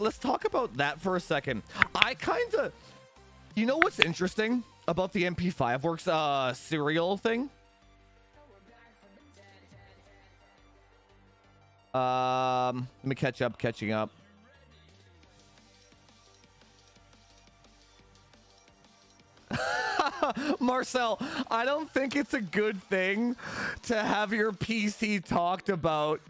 let's talk about that for a second. I kind of, you know what's interesting about the MP5 Works serial thing? Let me catching up. Marcel, I don't think it's a good thing to have your PC talked about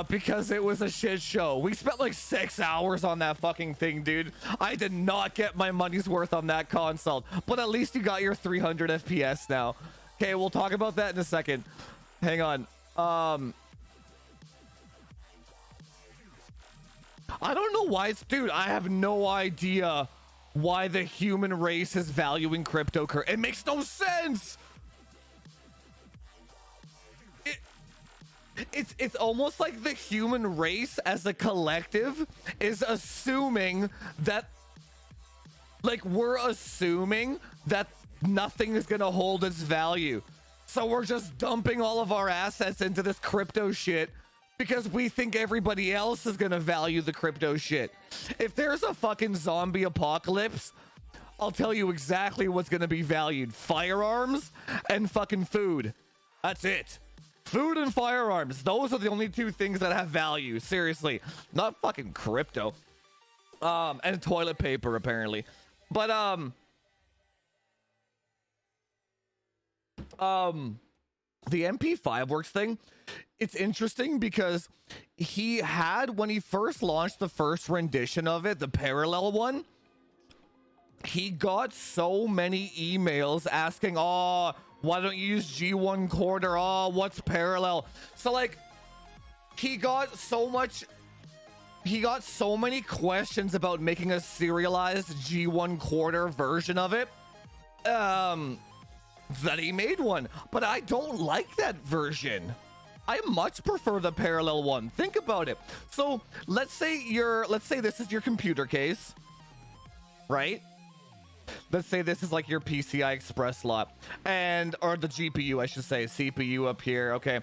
because it was a shit show. We spent like 6 hours on that fucking thing, dude. I did not get my money's worth on that console, but at least you got your 300 FPS now. Okay, we'll talk about that in a second. Hang on. I don't know why it's, dude, I have no idea why the human race is valuing cryptocurrency. It makes no sense. It's almost like the human race as a collective is assuming that, like, we're assuming that nothing is gonna hold its value. So we're just dumping all of our assets into this crypto shit because we think everybody else is gonna value the crypto shit. If there's a fucking zombie apocalypse, I'll tell you exactly what's gonna be valued. Firearms and fucking food. That's it. Food and firearms. Those are the only two things that have value. Seriously. Not fucking crypto. And toilet paper, apparently. But, the MP5 Works thing, it's interesting because he had, when he first launched the first rendition of it, the parallel one, he got so many emails asking, oh, why don't you use G1 quarter? Oh, what's parallel? So like, he got so many questions about making a serialized G1 quarter version of it, that he made one. But I don't like that version. I much prefer the parallel one. Think about it. So let's say this is your computer case, right? Let's say this is like your PCI Express slot, or the GPU, I should say, CPU up here. Okay,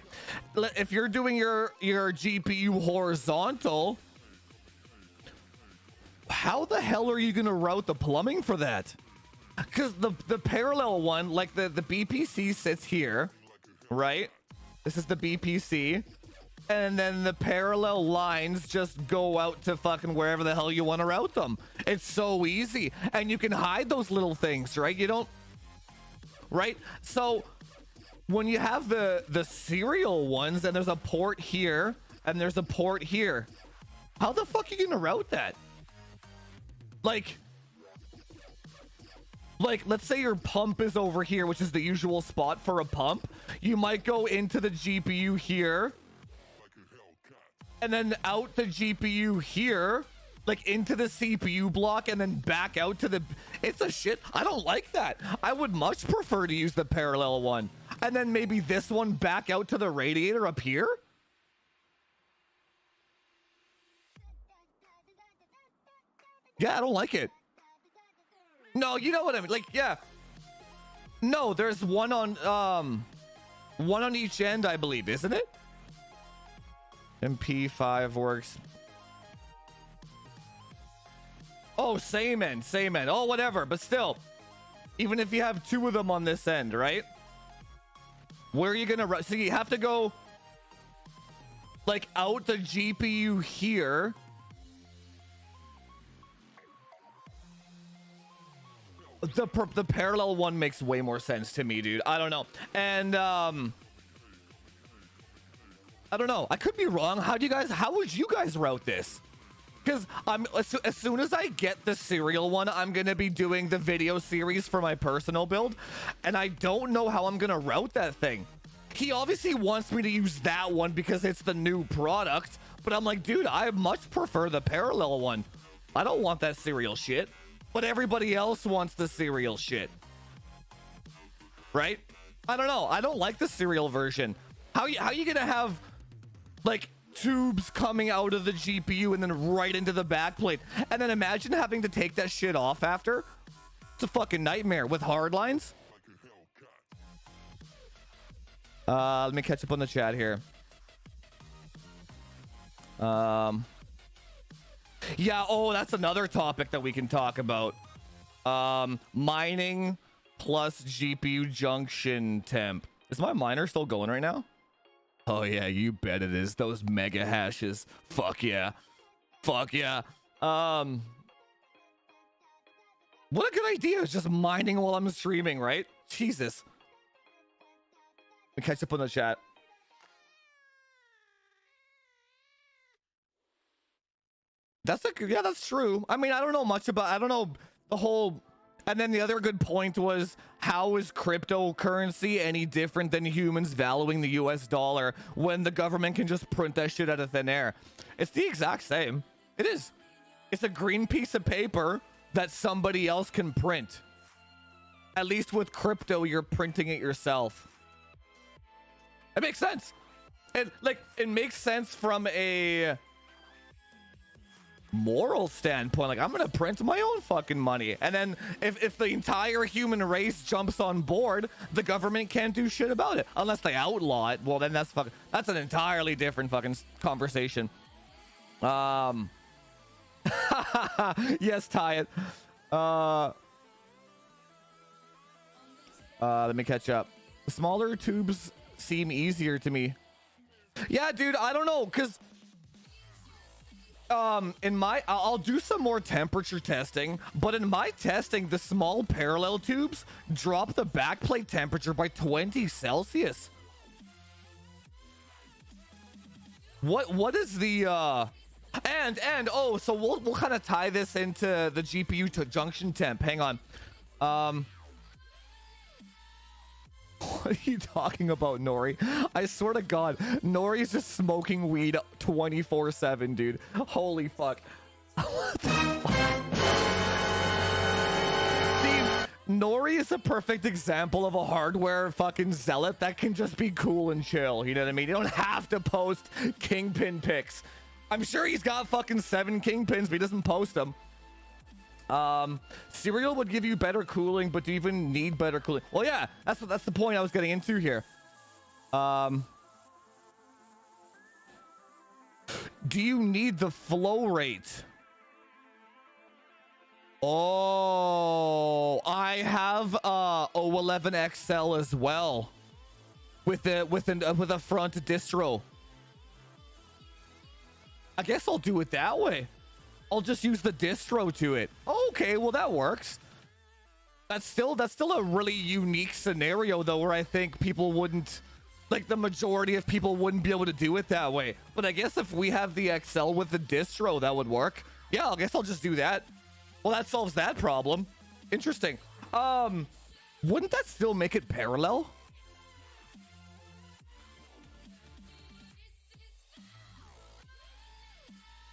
if you're doing your GPU horizontal, how the hell are you gonna route the plumbing for that? Because the parallel one, like the BPC sits here, right? This is the BPC, and then the parallel lines just go out to fucking wherever the hell you want to route them. It's so easy, and you can hide those little things, right? You don't, right? So when you have the serial ones, and there's a port here and there's a port here, how the fuck are you gonna route that? Like let's say your pump is over here, which is the usual spot for a pump. You might go into the GPU here and then out the GPU here, like into the CPU block, and then back out to the, it's a shit. I don't like that. I would much prefer to use the parallel one, and then maybe this one back out to the radiator up here. Yeah, I don't like it. No, you know what I mean? Like, yeah. No, there's one on each end, I believe, isn't it? MP5 Works. Oh, same end. Oh, whatever. But still, even if you have two of them on this end, right? Where are you gonna run? So you have to go like out the GPU here. The parallel one makes way more sense to me, dude. I don't know. And I don't know. I could be wrong. How would you guys route this? Because as soon as I get the serial one, I'm gonna be doing the video series for my personal build, and I don't know how I'm gonna route that thing. He obviously wants me to use that one because it's the new product, but I'm like, dude, I much prefer the parallel one. I don't want that serial shit. But everybody else wants the serial shit, right? I don't know. I don't like the serial version. How you gonna have like tubes coming out of the GPU and then right into the backplate, and then imagine having to take that shit off after? It's a fucking nightmare with hard lines. Let me catch up on the chat here. Yeah, oh, that's another topic that we can talk about. Mining plus GPU junction temp. Is my miner still going right now? Oh yeah, you bet it is. Those mega hashes. Fuck yeah. Fuck yeah. What a good idea is just mining while I'm streaming, right? Jesus. We catch up on the chat. That's yeah, that's true. I mean, I don't know much about, I don't know the whole, and then the other good point was, how is cryptocurrency any different than humans valuing the US dollar when the government can just print that shit out of thin air? It's the exact same. It is. It's a green piece of paper that somebody else can print. At least with crypto, you're printing it yourself. It makes sense. It makes sense from a moral standpoint. Like, I'm gonna print my own fucking money, and then if the entire human race jumps on board, the government can't do shit about it unless they outlaw it. Well, then that's an entirely different fucking conversation. Yes, tie it. Let me catch up. The smaller tubes seem easier to me. Yeah, dude, I don't know, because I'll do some more temperature testing, but in my testing, the small parallel tubes drop the backplate temperature by 20 Celsius. What is the and oh, so we'll kind of tie this into the GPU to junction temp. Hang on. What are you talking about, Nori? I swear to God, Nori's just smoking weed 24/7, dude. Holy fuck. What the fuck? See, Nori is a perfect example of a hardware fucking zealot that can just be cool and chill. You know what I mean? You don't have to post kingpin pics. I'm sure he's got fucking 7 kingpins, but he doesn't post them. Cereal would give you better cooling, but do you even need better cooling? Well, yeah, that's the point I was getting into here. Do you need the flow rate? Oh, I have O11 XL as well with a front distro. I guess I'll do it that way. I'll just use the distro to it. Okay, well that works. That's still a really unique scenario though, where I think people wouldn't, like, the majority of people wouldn't be able to do it that way. But I guess if we have the XL with the distro, that would work. Yeah, I guess I'll just do that. Well, that solves that problem. Interesting. Wouldn't that still make it parallel?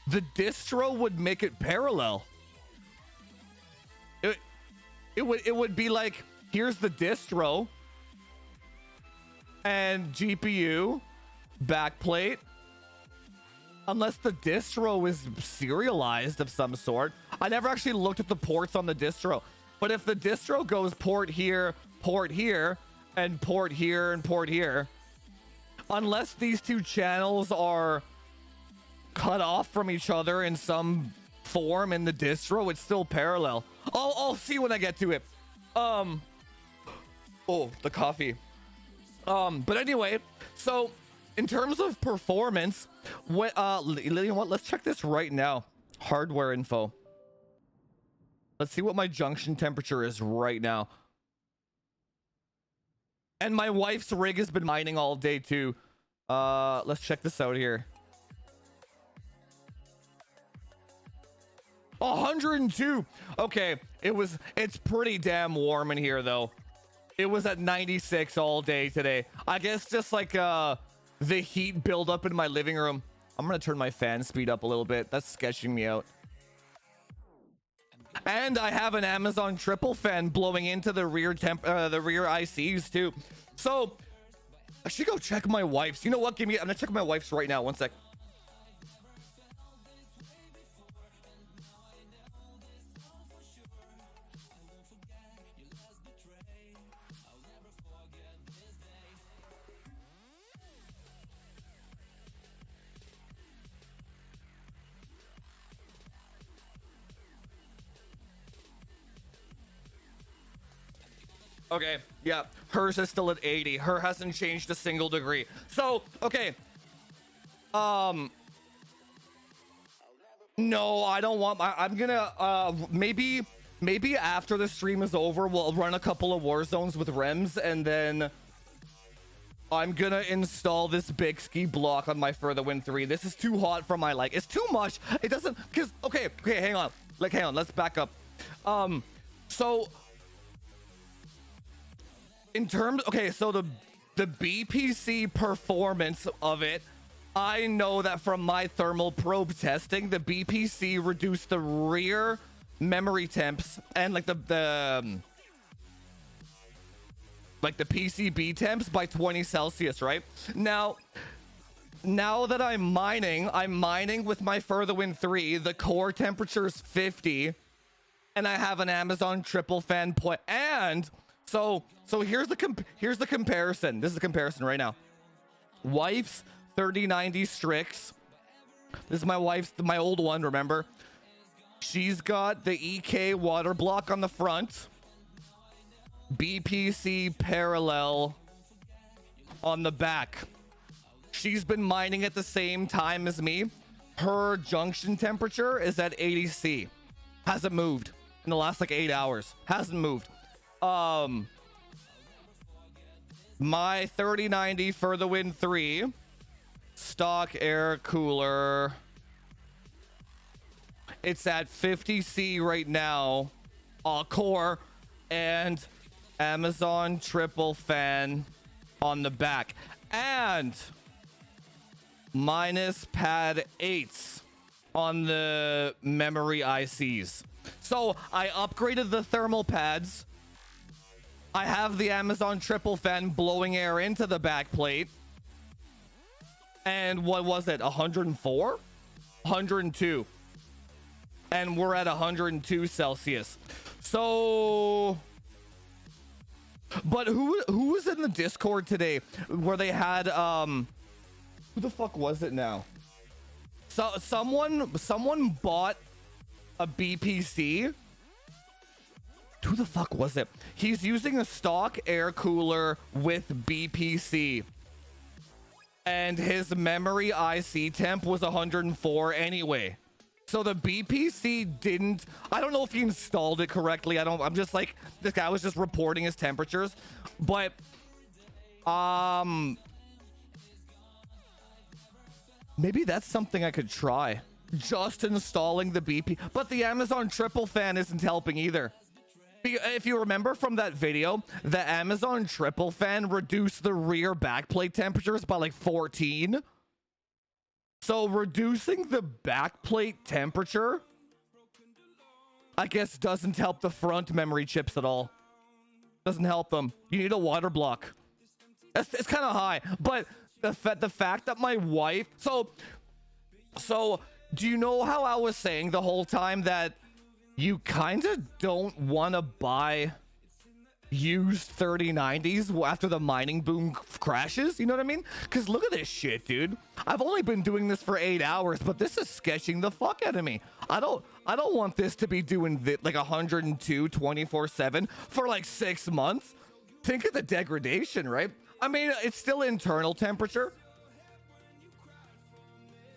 The distro would make it parallel. It would be like, here's the distro and GPU backplate, unless the distro is serialized of some sort. I never actually looked at the ports on the distro, but if the distro goes port here, and port here, and port here, unless these two channels are cut off from each other in some form in the distro, it's still parallel. I'll see when I get to it. Oh, the coffee. But anyway, so in terms of performance, what you know what, let's check this right now. Hardware info. Let's see what my junction temperature is right now. And my wife's rig has been mining all day too. Let's check this out here. 102. Okay, it's pretty damn warm in here though. It was at 96 all day today. I guess just like the heat build up in my living room. I'm gonna turn my fan speed up a little bit. That's sketching me out. And I have an Amazon triple fan blowing into the rear ICs too. So I should go check my wife's. You know what? I'm gonna check my wife's right now. One sec. Okay, yeah, hers is still at 80. Her hasn't changed a single degree. So, okay. No, I don't want my, I'm gonna, maybe after the stream is over, we'll run a couple of war zones with Rems, and then I'm gonna install this big ski block on my Further Win 3. This is too hot for my like. It's too much. It doesn't, because, okay, hang on. Like, hang on, let's back up. So, in terms, okay, so the BPC performance of it, I know that from my thermal probe testing, the BPC reduced the rear memory temps and like the PCB temps by 20 Celsius, right? Now that I'm mining with my Further Win 3, the core temperature is 50, and I have an Amazon triple fan point. And so here's the comparison. This is the comparison right now. Wife's 3090 Strix. This is my wife's, my old one, remember? She's got the EK water block on the front, BPC parallel on the back. She's been mining at the same time as me. Her junction temperature is at 80C. Hasn't moved in the last like 8 hours. Hasn't moved. My 3090 Further Win 3 stock air cooler, it's at 50C right now, core, and Amazon triple fan on the back, and minus pad 8s on the memory ICs. So I upgraded the thermal pads. I have the Amazon triple fan blowing air into the back plate. And what was it? 104? 102. And we're at 102 Celsius. So, but who was in the Discord today where they had who the fuck was it now? So someone bought a BPC. Who the fuck was it? He's using a stock air cooler with BPC. And his memory IC temp was 104 anyway. So the BPC didn't, I don't know if he installed it correctly. I'm just like, this guy was just reporting his temperatures. But, maybe that's something I could try. Just installing the BP. But the Amazon triple fan isn't helping either. If you remember from that video, the Amazon triple fan reduced the rear backplate temperatures by like 14. So reducing the backplate temperature, I guess, doesn't help the front memory chips at all. Doesn't help them. You need a water block. It's kind of high, but the fact that my wife, so do you know how I was saying the whole time that you kind of don't want to buy used 3090s after the mining boom crashes? You know what I mean? Because look at this shit, dude. I've only been doing this for 8 hours, but this is sketching the fuck out of me. I don't want this to be doing like 102 24/7 for like 6 months. Think of the degradation, right? I mean, it's still internal temperature.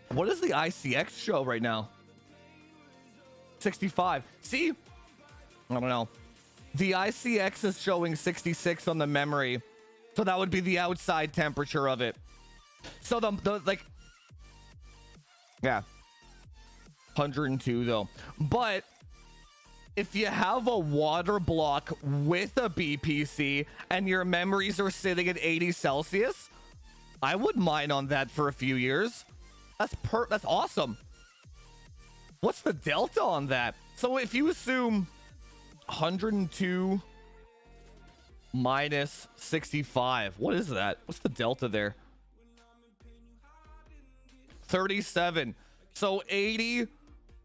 What does the ICX show right now? 65. See, I don't know. The ICX is showing 66 on the memory, so that would be the outside temperature of it. So the like, yeah, 102 though. But if you have a water block with a BPC and your memories are sitting at 80 Celsius, I would mine on that for a few years. That's awesome. What's the delta on that? So if you assume 102 minus 65, what is that? What's the delta there? 37. So 80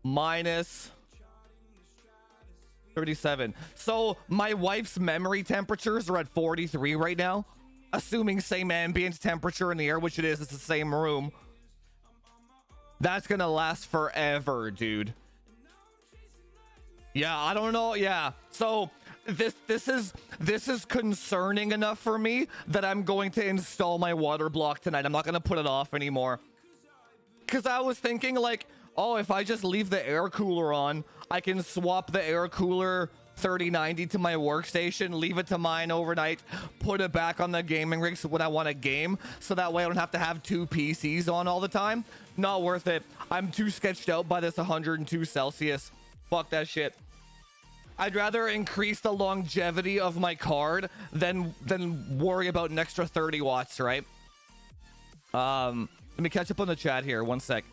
minus 37. So my wife's memory temperatures are at 43 right now, assuming same ambient temperature in the air, which it is. It's the same room. That's gonna last forever, dude. Yeah, I don't know. Yeah. So this is concerning enough for me that I'm going to install my water block tonight. I'm not going to put it off anymore. Because I was thinking like, oh, if I just leave the air cooler on, I can swap the air cooler 3090 to my workstation, leave it to mine overnight, put it back on the gaming rig so when I want to game, so that way I don't have to have two PCs on all the time. Not worth it. I'm too sketched out by this 102 Celsius. Fuck that shit. I'd rather increase the longevity of my card than worry about an extra 30 watts, right? Let me catch up on the chat here. One sec.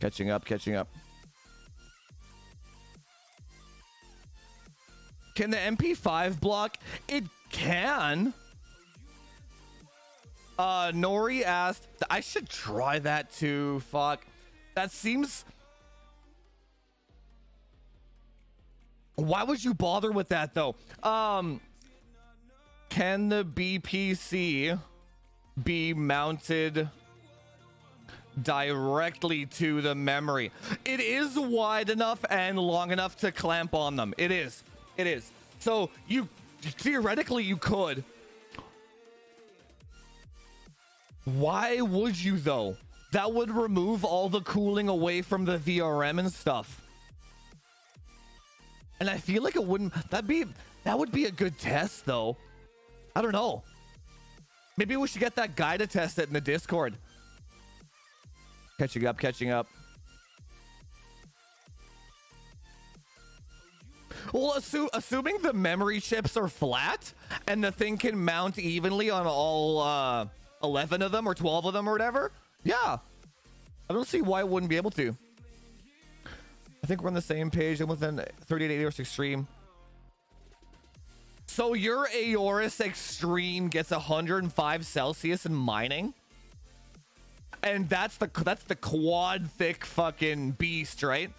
Catching up. Can the MP5 block? It can. Nori asked, I should try that too. Fuck. That seems... Why would you bother with that though? Can the BPC be mounted directly to the memory? It is wide enough and long enough to clamp on them. It is. So you theoretically you could. Why would you though? That would remove all the cooling away from the VRM and stuff. And I feel like it wouldn't. That would be a good test though. I don't know. Maybe we should get that guy to test it in the Discord. Catching up. Well, assuming the memory chips are flat and the thing can mount evenly on all 11 of them or 12 of them or whatever, yeah, I don't see why it wouldn't be able to. I think we're on the same page and within 38 Aorus Extreme. So your Aorus Extreme gets 105 Celsius in mining, and that's the quad thick fucking beast, right?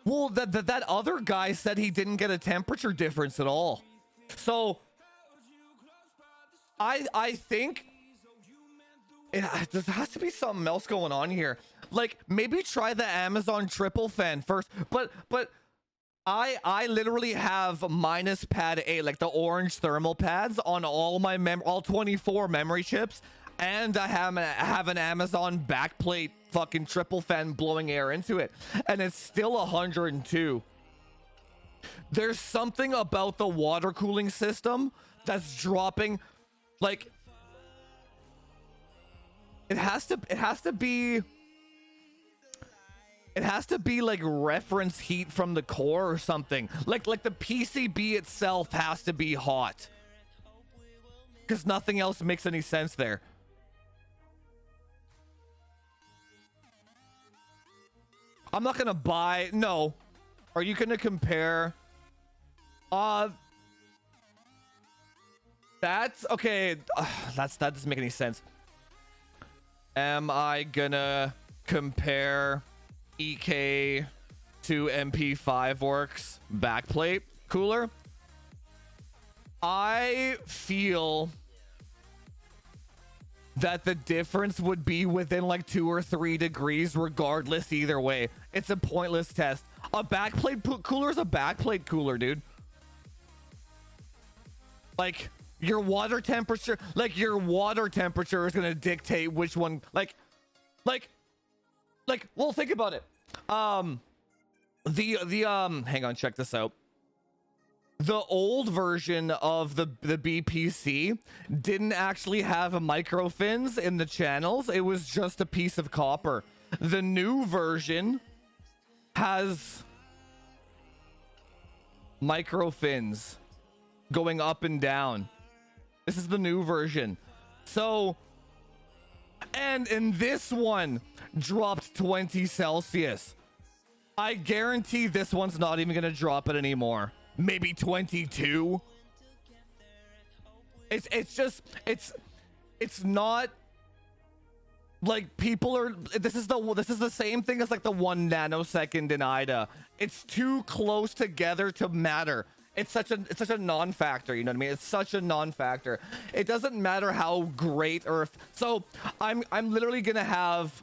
Well, that other guy said he didn't get a temperature difference at all. So I think there has to be something else going on here. Like maybe try the Amazon triple fan first. But I literally have minus pad 8, like the orange thermal pads on all my all 24 memory chips, and I have an Amazon backplate fucking triple fan blowing air into it, and it's still 102. There's something about the water cooling system that's dropping, like it has to be like reference heat from the core or something. Like the PCB itself has to be hot, because nothing else makes any sense there. I'm not gonna buy. No. Are you gonna compare? That's okay. That doesn't make any sense. Am I gonna compare EK to MP5 Works backplate cooler? I feel that the difference would be within like 2 or 3 degrees regardless either way. It's a pointless test. A backplate cooler is a backplate cooler, dude. Like your water temperature is going to dictate which one, like well, think about it. Hang on, check this out. The old version of the BPC didn't actually have micro fins in the channels. It was just a piece of copper. The new version has micro fins going up and down. This is the new version. So, and in this one dropped 20 Celsius. I guarantee this one's not even gonna drop it anymore. Maybe 22. It's not like people are. This is the same thing as like the 1 nanosecond in IDA. It's too close together to matter. It's such a non-factor. You know what I mean? It's such a non-factor. It doesn't matter how great or if, so I'm literally gonna have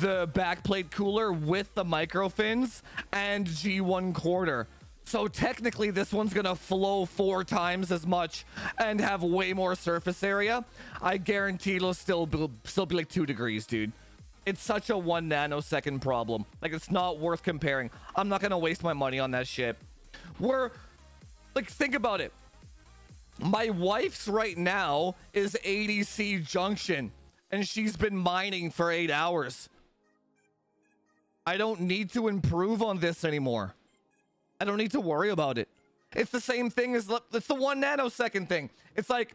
the backplate cooler with the micro fins and G1 quarter. So technically this one's gonna flow 4 times as much and have way more surface area. I guarantee it'll still be like 2 degrees, dude. It's such a 1 nanosecond problem. Like, it's not worth comparing. I'm not gonna waste my money on that shit. We're like, think about it. My wife's right now is ADC Junction, and she's been mining for 8 hours. I don't need to improve on this anymore. I don't need to worry about it. It's the same thing as, it's the 1 nanosecond thing. It's like,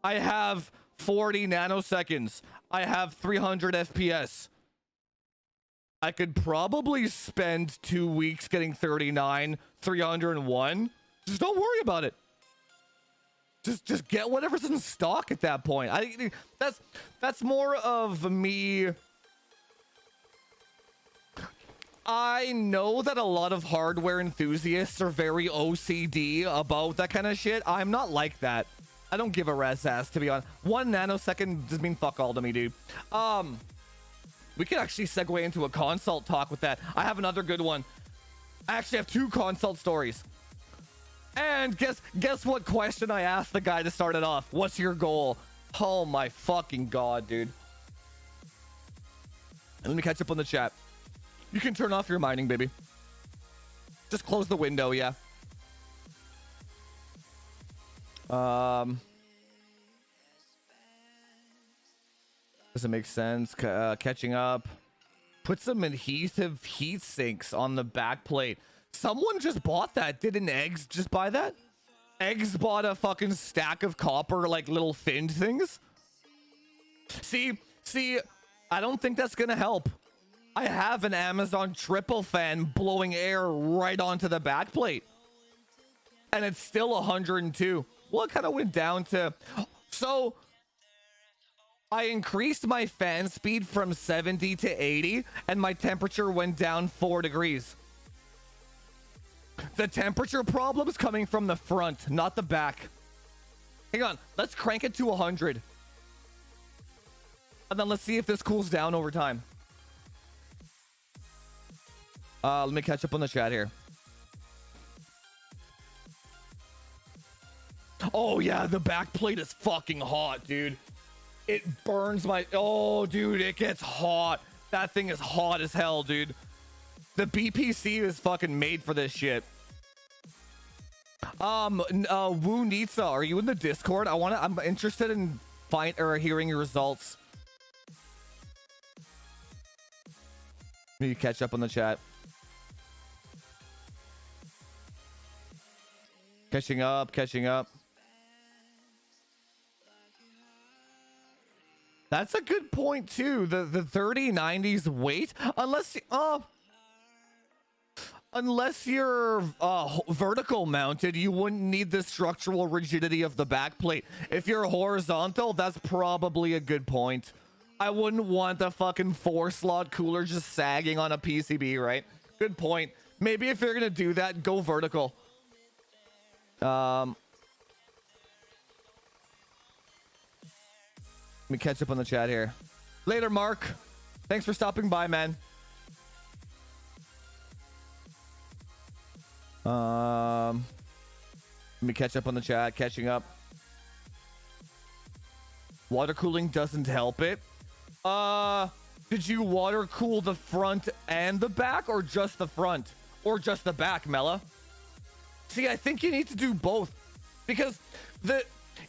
I have 40 nanoseconds. I have 300 FPS. I could probably spend 2 weeks getting 39, 301. Just don't worry about it. Just get whatever's in stock at that point. That's more of me. I know that a lot of hardware enthusiasts are very OCD about that kind of shit. I'm not like that. I don't give a rat's ass, to be honest. 1 nanosecond does mean fuck all to me, dude. We could actually segue into a consult talk with that. I have another good one. I actually have 2 consult stories. And guess what question I asked the guy to start it off? What's your goal? Oh my fucking god, dude. And let me catch up on the chat. You can turn off your mining, baby. Just close the window, yeah. Does it make sense? Catching up. Put some adhesive heat sinks on the back plate. Someone just bought that. Didn't Eggs just buy that? Eggs bought a fucking stack of copper, like, little finned things. See, I don't think that's gonna help. I have an Amazon triple fan blowing air right onto the back plate, and it's still 102. Well, it kind of went down to, so I increased my fan speed from 70 to 80, and my temperature went down 4 degrees. The temperature problem is coming from the front, not the back. Hang on, let's crank it to 100. And then let's see if this cools down over time. Let me catch up on the chat here. Oh yeah, the back plate is fucking hot, dude. It burns my, oh dude, it gets hot. That thing is hot as hell, dude. The BPC is fucking made for this shit. Woo Nitsa, are you in the Discord? I'm interested in hearing your results. Maybe catch up on the chat. Catching up. That's a good point too. The 3090's weight, unless you're vertical mounted, you wouldn't need the structural rigidity of the backplate. If you're horizontal, that's probably a good point. I wouldn't want the fucking 4-slot cooler just sagging on a PCB, right? Good point. Maybe if you're gonna do that, go vertical. Let me catch up on the chat here. Later, Mark. Thanks for stopping by, man. Let me catch up on the chat. Catching up. Water cooling doesn't help it. Did you water cool the front and the back, or just the front, or just the back, Mela? See, I think you need to do both, because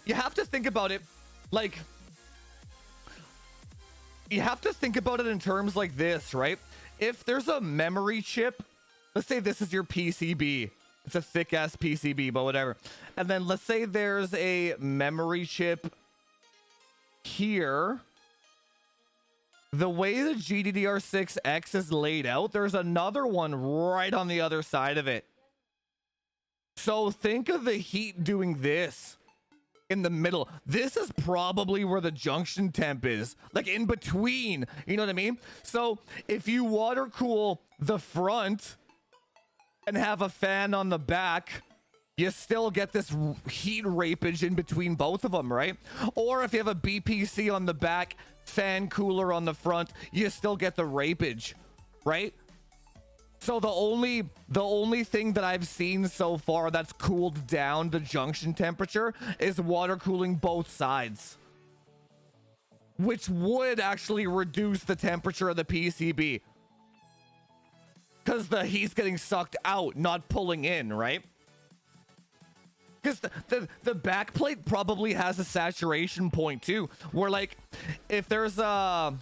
you have to think about it like, you have to think about it in terms like this, right? If there's a memory chip, let's say this is your PCB. It's a thick ass PCB, but whatever. And then let's say there's a memory chip here. The way the GDDR6X is laid out, there's another one right on the other side of it. So think of the heat doing this in the middle. This is probably where the junction temp is, like in between, you know what I mean? So if you water cool the front and have a fan on the back, you still get this heat rapage in between both of them, right? Or if you have a BPC on the back, fan cooler on the front, you still get the rapage, right? So the only thing that I've seen so far that's cooled down the junction temperature is water cooling both sides, which would actually reduce the temperature of the PCB because the heat's getting sucked out, not pulling in, right? Because the backplate probably has a saturation point too, where like if there's a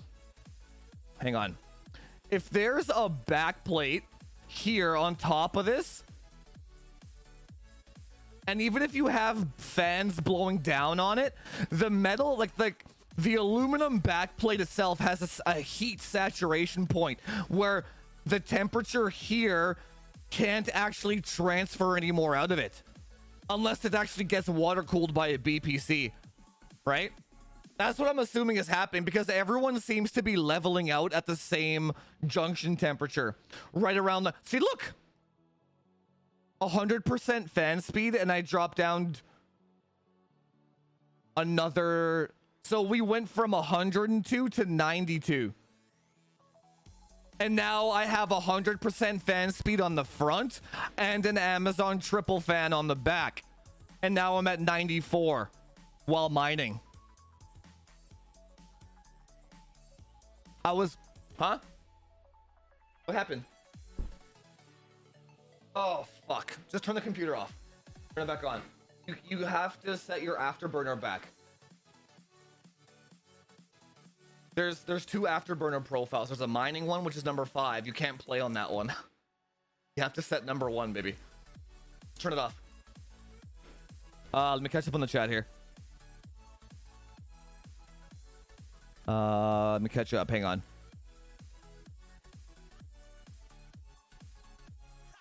if there's a backplate here on top of this, and even if you have fans blowing down on it, the metal, like the aluminum backplate itself has a heat saturation point where the temperature here can't actually transfer any more out of it unless it actually gets water cooled by a BPC, right? That's what I'm assuming is happening, because everyone seems to be leveling out at the same junction temperature right around the, see, look, 100% fan speed, and I dropped down another, so we went from 102 to 92. And now I have 100% fan speed on the front and an Amazon triple fan on the back. And now I'm at 94 while mining. Huh? What happened? Oh, fuck. Just turn the computer off. Turn it back on. You have to set your afterburner back. There's two afterburner profiles. There's a mining one, which is number 5. You can't play on that one. You have to set number 1, baby. Turn it off. Let me catch up on the chat here. Let me catch up. Hang on.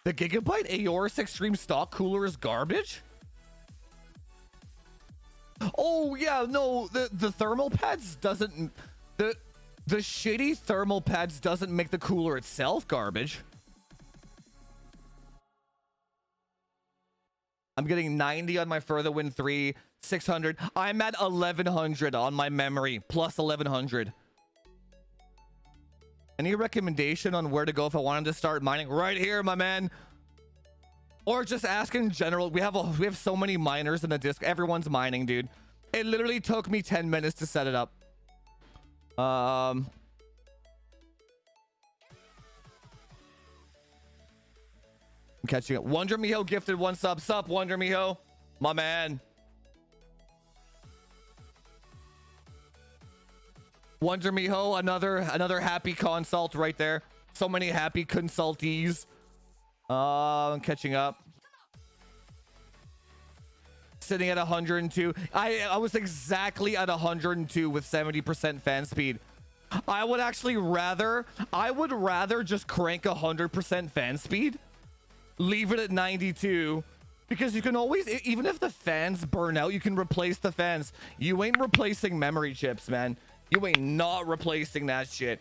The Gigabyte Aorus Extreme stock cooler is garbage? Oh, yeah, no, the thermal pads doesn't... The shitty thermal pads doesn't make the cooler itself garbage. I'm getting 90 on my Further Wind 3, 600. I'm at 1100 on my memory, plus 1100. Any recommendation on where to go if I wanted to start mining? Right here, my man. Or just ask in general. We have so many miners in the disc. Everyone's mining, dude. It literally took me 10 minutes to set it up. I'm catching it. Wonder Miho gifted 1 sub. Sup, Wonder Miho, my man. Wonder Miho, another happy consult right there. So many happy consultees. I'm catching up. Sitting at 102. I was exactly at 102 with 70% fan speed. I would rather just crank 100% fan speed, leave it at 92, because you can always, even if the fans burn out, you can replace the fans. You ain't replacing memory chips, man. You ain't not replacing that shit.